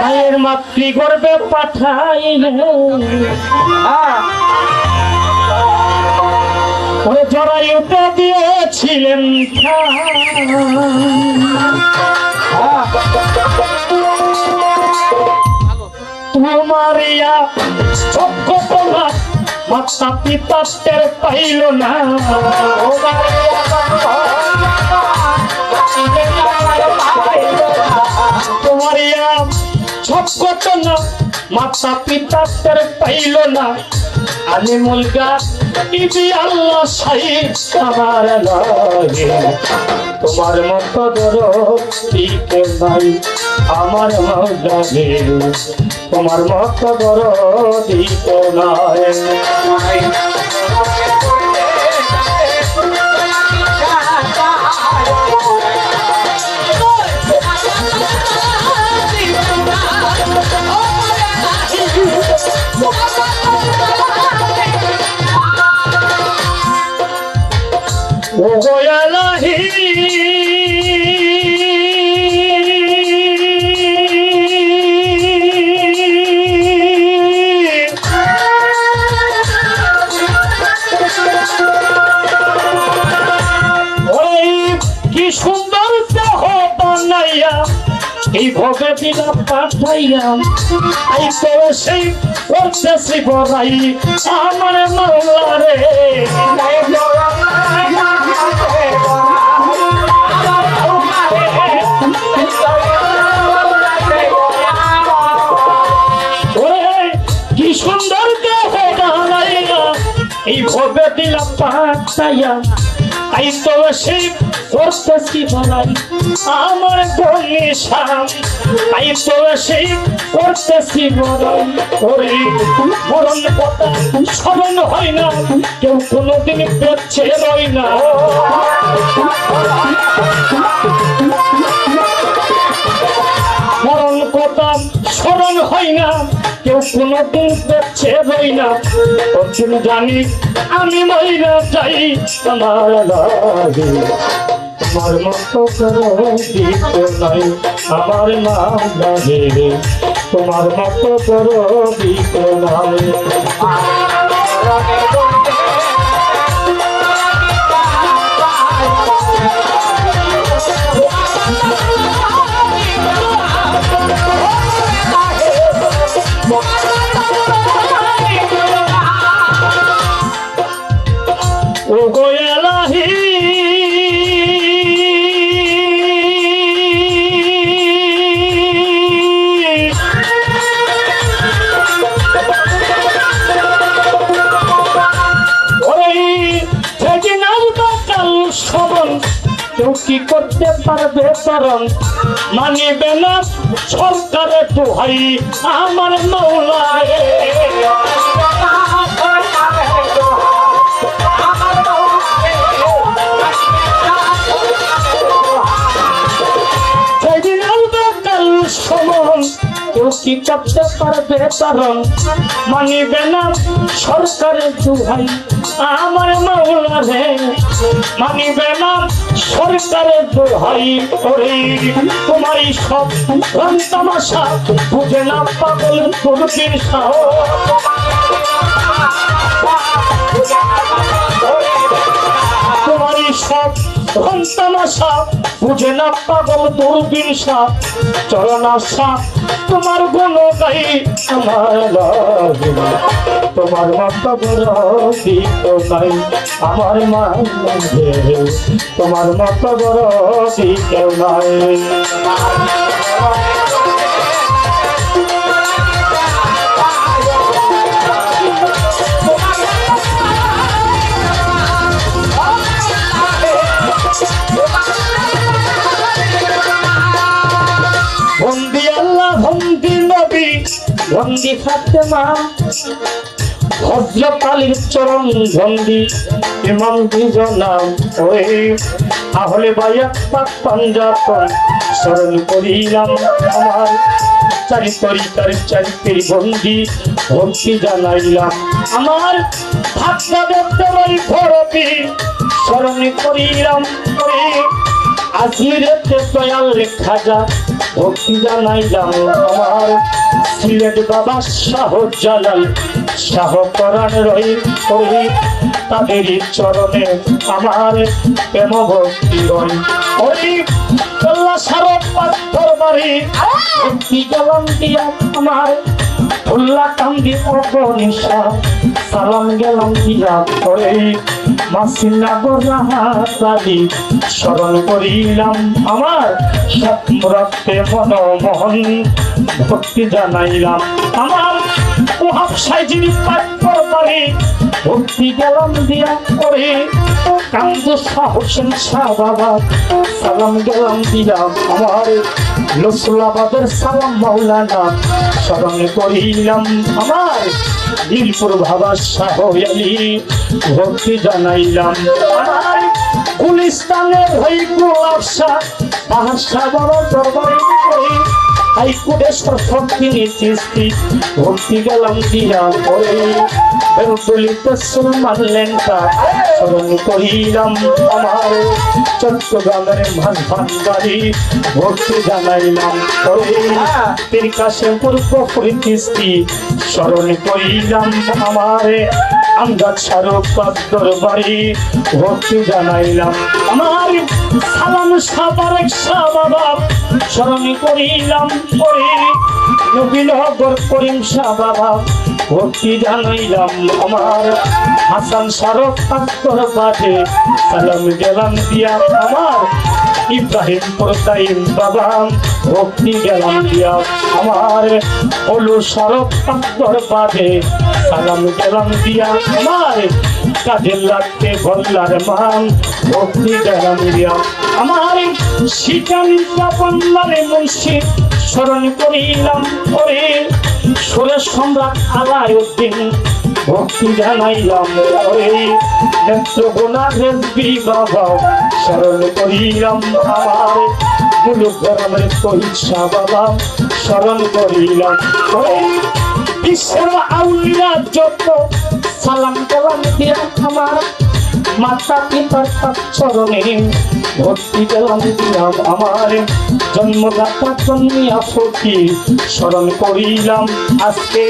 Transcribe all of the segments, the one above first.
মায়ের মাতৃগর্ভে পাঠাইলে ওরে জরায়ুতে দিয়েছিলেন তোমারিয়া চক্ষু তোমার মাতা পিতা টের পাইল না তোমারিয়া চক্ষু না মাতা পিতা টের পাইল না আমি মুলগা ইবি আল্লাহ শাহিদ আমার লাগে তোমার মতো দরদিকে নাই আমার লাগে তোমার মতো দরদিকে নাই ও গোয়ালাহি কি সুন্দর দেহ বানাইয়া এই ভবে দিলা পাঠাইয়া আই তো সেই করতেছি বড়াই আমার মাওলা রে কি সুন্দর দেহ বানাইয়া এই ভবে দিলা পাঠাইয়া আই তো সেই করতেছি বড়াই আমার গনিশাম আই তো সেই করতেছি বড়াই ওরে মরণ কথা স্মরণ হয় না কেউ কোনোদিন বেঁচে রয় না মরণ কথা স্মরণ হয় না কেউ কোনোদিন বেঁচে রয় না অর্জুন জানি আমি মহিলা চাই আমার লাগে তোমার মতো দিত নাই আমার নাম লাগে তোমার মতো দিত নাই ও গোয়ালাহি কেউ কি করতে পারবে কারণ মানিবে না সরকারের দোহাই আমার মাওলা কেউ কি করতে পারবে কারণ মানিবে না সরকারের দোহাই আমার মাওলা রে মানিবে না সরকারের দোহাই করে তোমার সব রং তামাশা বুঝে না পাগল প্রকৃতির সাহস তোমার সব রং তামাশা বুঝে না পাগল দূরবীন সাপ চরণা সাপ তোমার গুণ গাই আমার লাগে তোমার মতো দিত নাই আমার লাগে তোমার মতো দিত নাই বন্দি আল্লাহ বন্দি নবী বন্দি ফাতেমা হযরত আলীর চরণ বন্দি ইমাম দুজনাম ওই আহলে বায়াত পাক পাঞ্জাতন স্মরণ করিলাম আমার চারি তরিকার চারিতে বন্দি ভক্তি জানাইলাম আমার ভাবনা দেখতে পাই ভরতি স্মরণ করিলাম আজিরে দয়াল খাজা ভক্তি জানাইলাম আমার সিলেট বাবা শাহ জালাল শাহ পরাণ রহিত তাদের চরণে আমার প্রেম ভক্তি রই ওই কল্লা সারক পাথর বাড়ি ভক্তি গেলাম দিয়া আমার উল্লা কান্দি অগনিশা সালাম গেলাম দিয়া করে মাসিনাগর রাহাতালি স্মরণ করিলাম আমার রক্তে মনমোহন ভক্তি জানাইলাম আমার ওহাব সাইজিনি পাথর বাড়ি ভক্তি গেলাম দিয়া করে কান্দু হোসেন শাহ বাবা সালাম গেলাম দিয়া আমার লসুলাবাদের সালাম মাওলানা স্মরণ করিলাম আমার দিলপুর বাবা শাহ আলী ভক্তি জানাইলাম আমার গুলিস্তানের হইকুল আফসা বাদশাহ বাবা দরবারে হাইকুডেশ্বর ফকিনি চিস্তি ভক্তি গেলাম দিয়া করে বেলতলিতে সুলমান লেন্টা স্মরণ করিলাম আমার চট্টগ্রামের ভান বাড়ি ভক্তি জানাইলাম করে তিরকাশেপুর পুকুরি চিস্তি স্মরণ করিলাম আমার আমজাদ শাহরুখ দরবারি ভক্তি জানাইলাম আমার সালাম সাবারেক শাহ বাবা স্মরণ করিলাম করে নবীনগর করিম শাহ বাবা ভক্তি জানাইলাম আমার হাসান শাহরুখ দরবারে সালাম গেলাম দিয়া আমার ইব্রাহিম প্রতাইম বাবা ভক্তি গেলাম দিয়া আমার ওলু শাহরুখ দরবারে সালাম গেলাম দিয়া আমার কাজের লাগতে বল্লার মান ভক্তি গেলাম দিয়া আমার শিকারিতা বল্লারে মুন্সি স্মরণ করিলাম করে সুরেশ সম্রাট আলাউদ্দিন ভক্তি জানাইলাম করে নেত্রকোনা রেজবি বাবা স্মরণ করিলাম আমার মুলুক গরমের কহিসা বাবা স্মরণ করিলাম করে বিশ্বের আউলিয়া যত সালাম গেলাম দিয়া আমার মাতা পিতার চরণে ভক্তি গেলাম দিলাম আমার জন্মদাতা জন্মিয়া ফকির স্মরণ করিলাম আজকে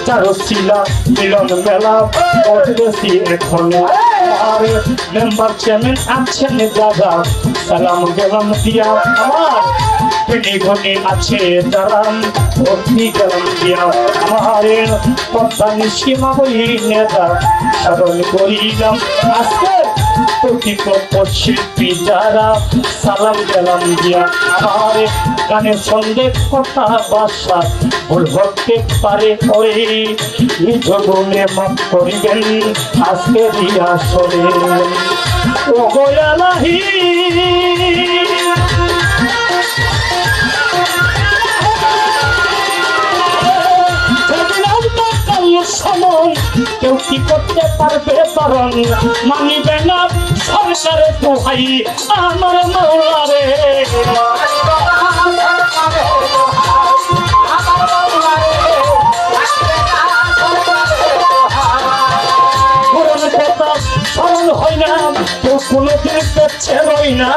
চারশিলা মিলন মেলা করতেছি এখন আর মেম্বার চেয়ারম্যান আছেন দাদা সালাম গেলাম দিয়া আমার ঘনে আছে দারাম ভক্তি গেলাম দিয়া আমার প্রধান সীমা বই নেতা স্মরণ করিলাম আজকে শিল্পী যারা সালাম গেলাম দিয়া আমার গানের সঙ্গে কথা বাসা ভুল হতে পারে ওই নিজ গুণে মাফ করিবেন আজকে দিয়া সরে ও গোয়ালাহি সময় কেউ কি করতে পারবে বারণ মানিবে না সরকারের দোহাই আমার মাওলারে স্মরণ হয় না কেউ কোনোদিন পেচ্ছে রই না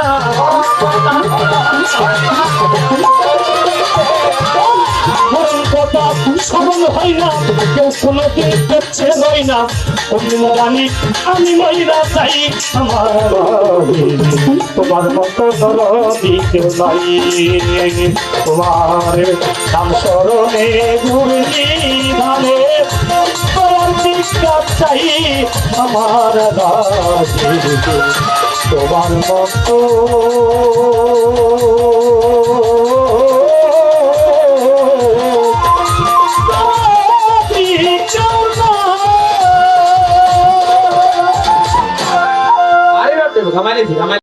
স্মরণ হয় না কেউ কোনোদিন পেচ্ছে রই না রানী আমি মহিলা চাই আমার তোমার মতো দরদি কেউ নাই তোমার নাম স্মরণে ঘুরলি ধারে তোমার চিন্তা চাই আমার তোমার মতো ঘামাইলে